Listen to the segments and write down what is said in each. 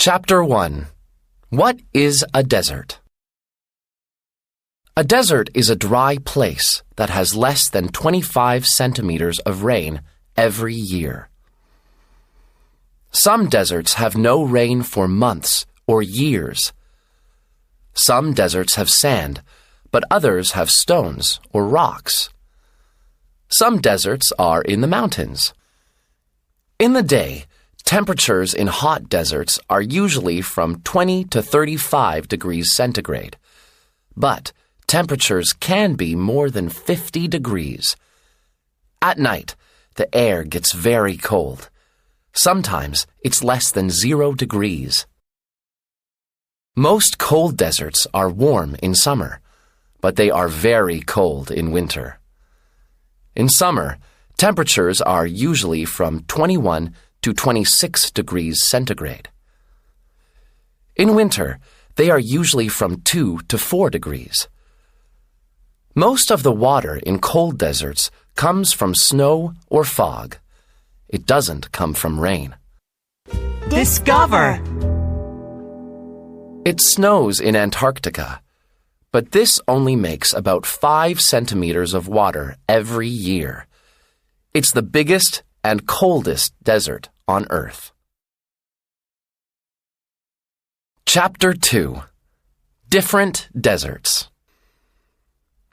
Chapter 1. What is a desert? A desert is a dry place that has less than 25 centimeters of rain every year. Some deserts have no rain for months or years. Some deserts have sand, but others have stones or rocks. Some deserts are in the mountains. In the day, temperatures in hot deserts are usually from 20 to 35 degrees centigrade, but temperatures can be more than 50 degrees. At night, the air gets very cold. Sometimes it's less than 0 degrees. Most cold deserts are warm in summer, but they are very cold in winter. In summer, temperatures are usually from 21 to 26 degrees centigrade. In winter, they are usually from 2 to 4 degrees. Most of the water in cold deserts comes from snow or fog. It doesn't come from rain. Discover! It snows in Antarctica, but this only makes about 5 centimeters of water every year. It's the biggest and coldest desert on Earth. Chapter 2. Different deserts.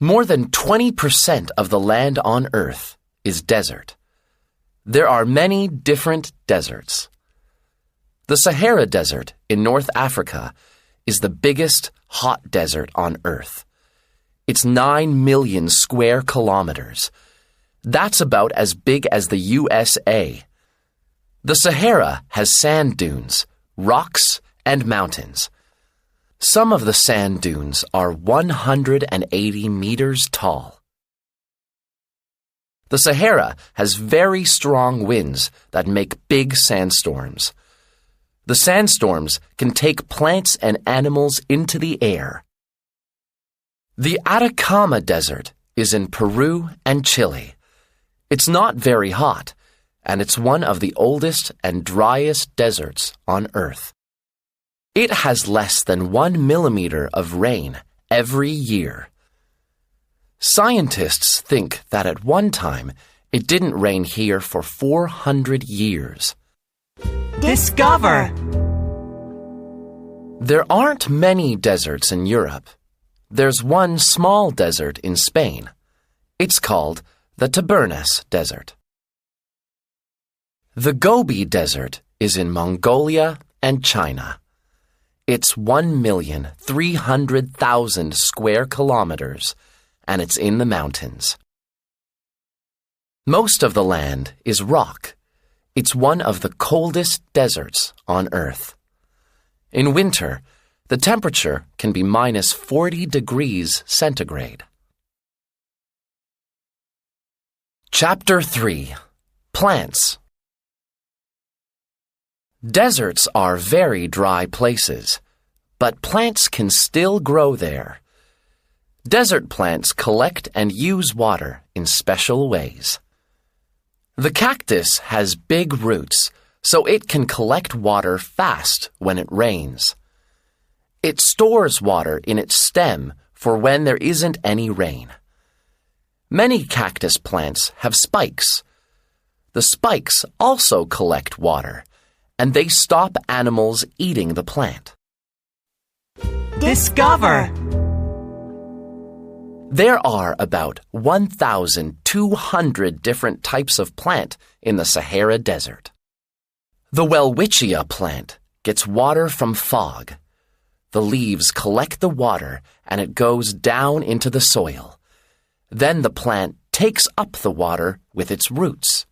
More than 20% of the land on Earth is desert. There are many different deserts. The Sahara Desert in North Africa is the biggest hot desert on Earth. It's 9 million square kilometers. That's about as big as the USA. The Sahara has sand dunes, rocks, and mountains. Some of the sand dunes are 180 meters tall. The Sahara has very strong winds that make big sandstorms. The sandstorms can take plants and animals into the air. The Atacama Desert is in Peru and Chile. It's not very hot, and it's one of the oldest and driest deserts on Earth. It has less than 1 millimeter of rain every year. Scientists think that at one time it didn't rain here for 400 years. Discover! There aren't many deserts in Europe. There's one small desert in Spain. It's called the Tabernas Desert. The Gobi Desert is in Mongolia and China. It's 1,300,000 square kilometers, and it's in the mountains. Most of the land is rock. It's one of the coldest deserts on Earth. In winter, the temperature can be minus 40 degrees centigrade. Chapter 3. Plants. Deserts are very dry places, but plants can still grow there. Desert plants collect and use water in special ways. The cactus has big roots, so it can collect water fast when it rains. It stores water in its stem for when there isn't any rain. Many cactus plants have spikes. The spikes also collect water, and they stop animals eating the plant. Discover! There are about 1,200 different types of plant in the Sahara Desert. The welwitschia plant gets water from fog. The leaves collect the water and it goes down into the soil. Then the plant takes up the water with its roots.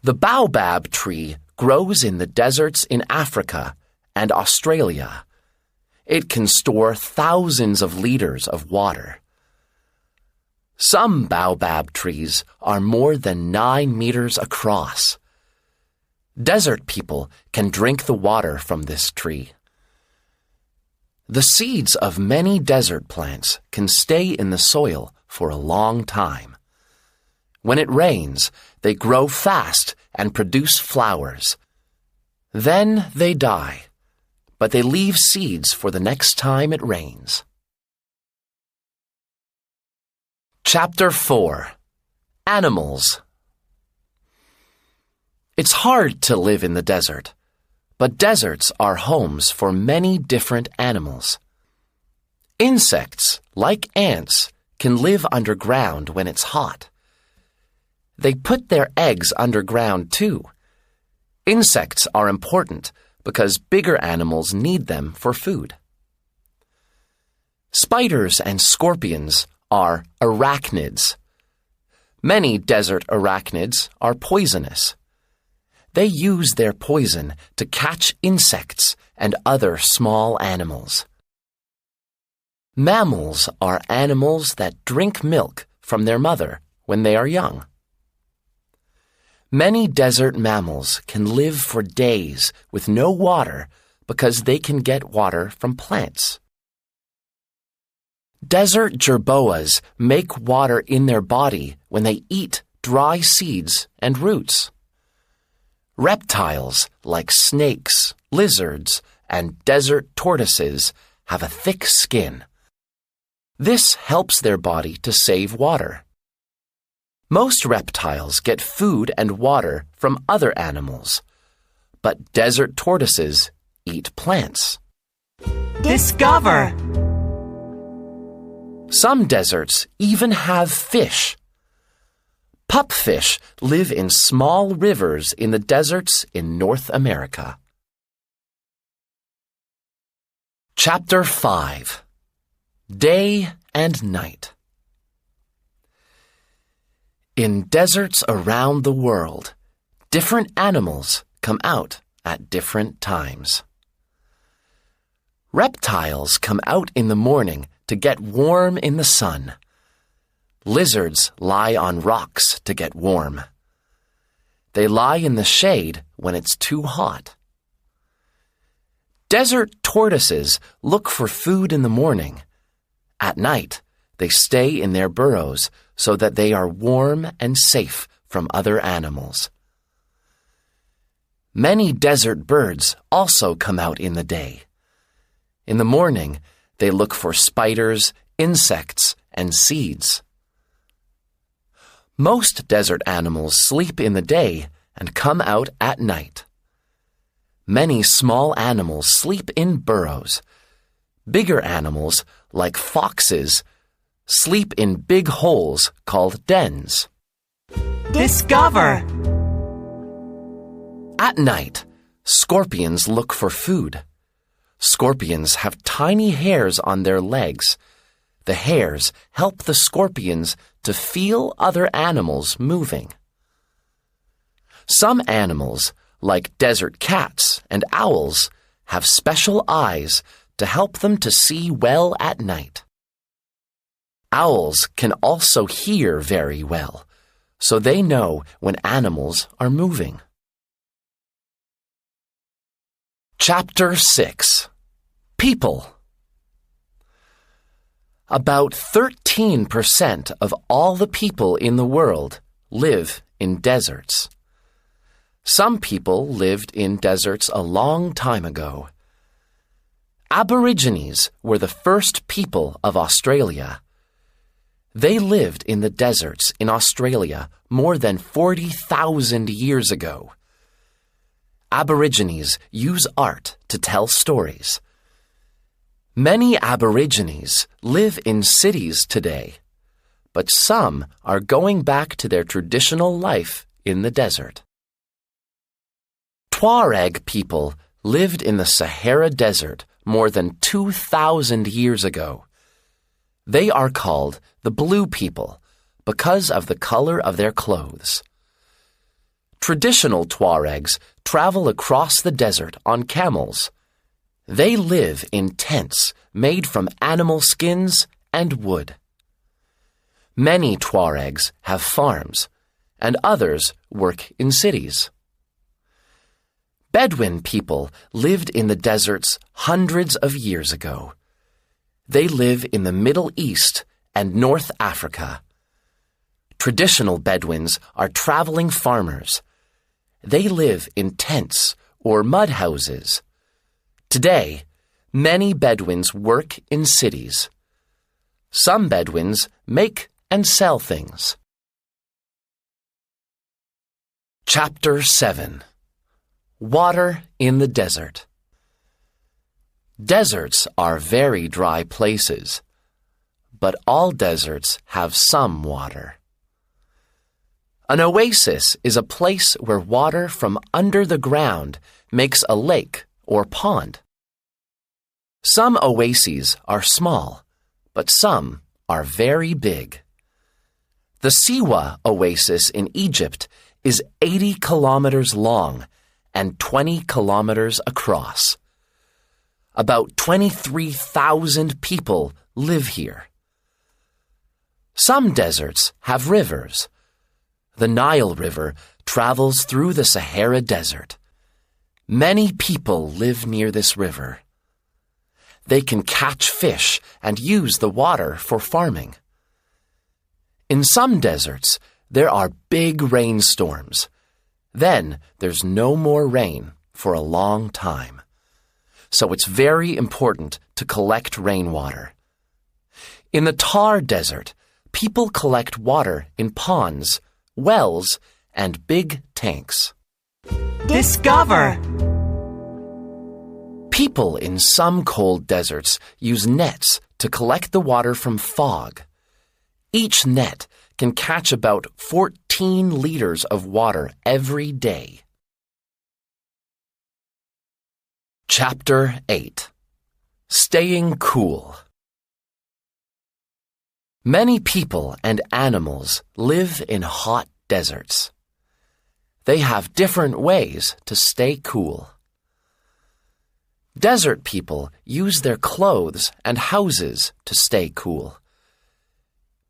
The Baobab tree grows in the deserts in Africa and Australia. It can store thousands of liters of water. Some baobab trees are more than 9 meters across. Desert people can drink the water from this tree. The seeds of many desert plants can stay in the soil for a long time. When it rains, they grow fast and produce flowers. Then they die, but they leave seeds for the next time it rains. Chapter 4. Animals. It's hard to live in the desert, but deserts are homes for many different animals. Insects, like ants, can live underground when it's hot. They put their eggs underground too. Insects are important because bigger animals need them for food. Spiders and scorpions are arachnids. Many desert arachnids are poisonous. They use their poison to catch insects and other small animals. Mammals are animals that drink milk from their mother when they are young. Many desert mammals can live for days with no water because they can get water from plants. Desert jerboas make water in their body when they eat dry seeds and roots. Reptiles like snakes, lizards, and desert tortoises have a thick skin. This helps their body to save water. Most reptiles get food and water from other animals, but desert tortoises eat plants. Discover. Some deserts even have fish. Pupfish live in small rivers in the deserts in North America. Chapter 5. Day and Night. In deserts around the world, different animals come out at different times. Reptiles come out in the morning to get warm in the sun. Lizards lie on rocks to get warm. They lie in the shade when it's too hot. Desert tortoises look for food in the morning. At night, they stay in their burrows so that they are warm and safe from other animals. Many desert birds also come out in the day. In the morning, they look for spiders, insects, and seeds. Most desert animals sleep in the day and come out at night. Many small animals sleep in burrows. Bigger animals, like foxes, sleep in big holes called dens. Discover. At night, scorpions look for food. Scorpions have tiny hairs on their legs. The hairs help the scorpions to feel other animals moving. Some animals, like desert cats and owls, have special eyes to help them to see well at night. Owls can also hear very well, so they know when animals are moving. Chapter 6. People. About 13% of all the people in the world live in deserts. Some people lived in deserts a long time ago. Aborigines were the first people of Australia. They lived in the deserts in Australia more than 40,000 years ago. Aborigines use art to tell stories. Many Aborigines live in cities today, but some are going back to their traditional life in the desert. Tuareg people lived in the Sahara Desert more than 2,000 years ago. They are called the Blue People because of the color of their clothes. Traditional Tuaregs travel across the desert on camels. They live in tents made from animal skins and wood. Many Tuaregs have farms, and others work in cities. Bedouin people lived in the deserts hundreds of years ago. They live in the Middle East and North Africa. Traditional Bedouins are traveling farmers. They live in tents or mud houses. Today, many Bedouins work in cities. Some Bedouins make and sell things. Chapter 7. Water in the Desert. Deserts are very dry places, but all deserts have some water. An oasis is a place where water from under the ground makes a lake or pond. Some oases are small, but some are very big. The Siwa Oasis in Egypt is 80 kilometers long and 20 kilometers across. About 23,000 people live here. Some deserts have rivers. The Nile River travels through the Sahara Desert. Many people live near this river. They can catch fish and use the water for farming. In some deserts, there are big rainstorms. Then there's no more rain for a long time. So it's very important to collect rainwater. In the Thar Desert, people collect water in ponds, wells, and big tanks. Discover. People in some cold deserts use nets to collect the water from fog. Each net can catch about 14 liters of water every day. Chapter 8. Staying cool. Many people and animals live in hot deserts. They have different ways to stay cool. Desert people use their clothes and houses to stay cool.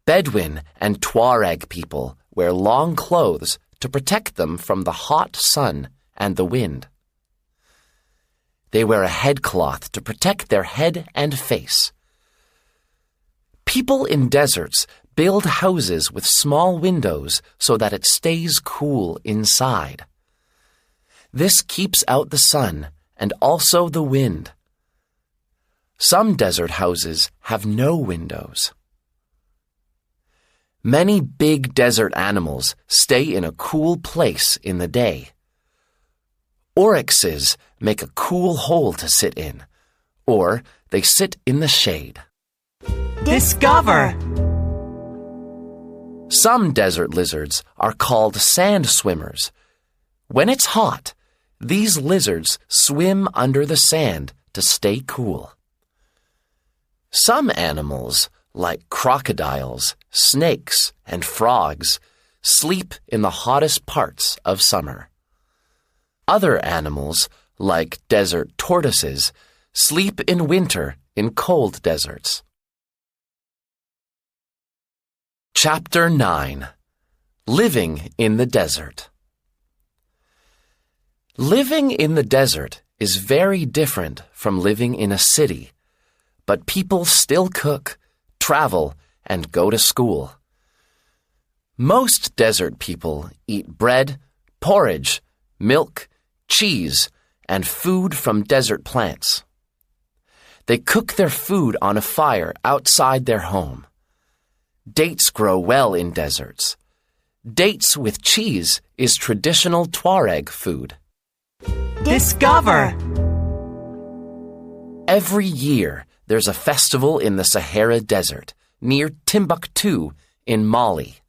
Bedouin and Tuareg people wear long clothes to protect them from the hot sun and the wind. They wear a headcloth to protect their head and face. People in deserts build houses with small windows so that it stays cool inside. This keeps out the sun and also the wind. Some desert houses have no windows. Many big desert animals stay in a cool place in the day. Oryxes make a cool hole to sit in, or they sit in the shade. Discover. Some desert lizards are called sand swimmers. When it's hot, these lizards swim under the sand to stay cool. Some animals, like crocodiles, snakes, and frogs, sleep in the hottest parts of summer. Other animals, like desert tortoises, sleep in winter in cold deserts. Chapter 9. Living in the Desert. Living in the desert is very different from living in a city, but people still cook, travel, and go to school. Most desert people eat bread, porridge, milk, cheese, and food from desert plants. They cook their food on a fire outside their home. Dates grow well in deserts. Dates with cheese is traditional Tuareg food. Discover. Every year, there's a festival in the Sahara Desert, near Timbuktu in Mali.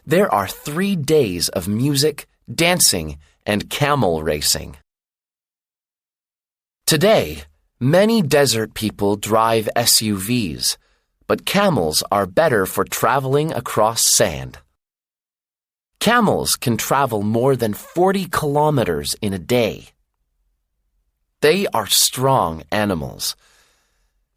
There are 3 days of music, dancing, and camel racing. Today, many desert people drive SUVs, but camels are better for traveling across sand. Camels can travel more than 40 kilometers in a day. They are strong animals.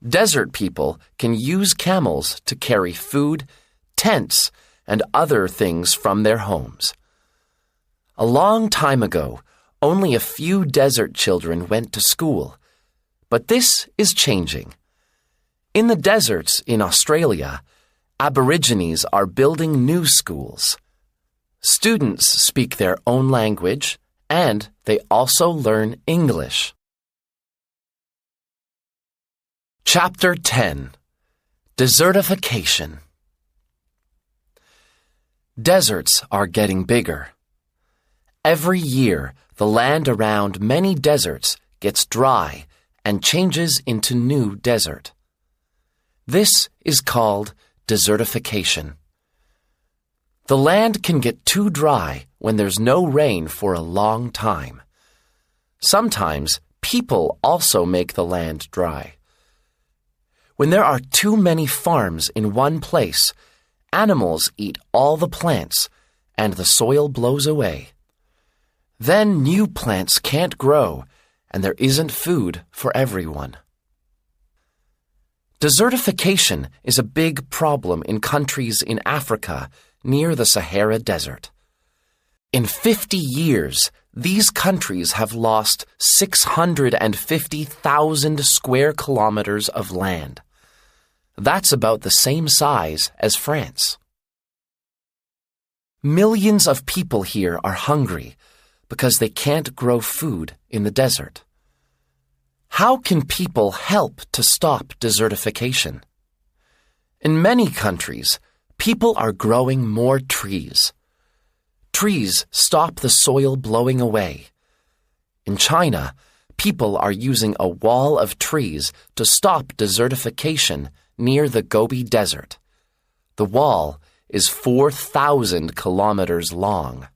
Desert people can use camels to carry food, tents, and other things from their homes. A long time ago, only a few desert children went to school, but this is changing. In the deserts in Australia, Aborigines are building new schools. Students speak their own language And they also learn English. Chapter 10. Desertification. Deserts are getting bigger. Every year, the land around many deserts gets dry and changes into new desert. This is called desertification. The land can get too dry when there's no rain for a long time. Sometimes people also make the land dry. When there are too many farms in one place, animals eat all the plants and the soil blows away. Then new plants can't grow and there isn't food for everyone. Desertification is a big problem in countries in Africa near the Sahara Desert. In 50 years, these countries have lost 650,000 square kilometers of land. That's about the same size as France. Millions of people here are hungry because they can't grow food in the desert. How can people help to stop desertification? In many countries, people are growing more trees. Trees stop the soil blowing away. In China, people are using a wall of trees to stop desertification near the Gobi Desert. The wall is 4,000 kilometers long.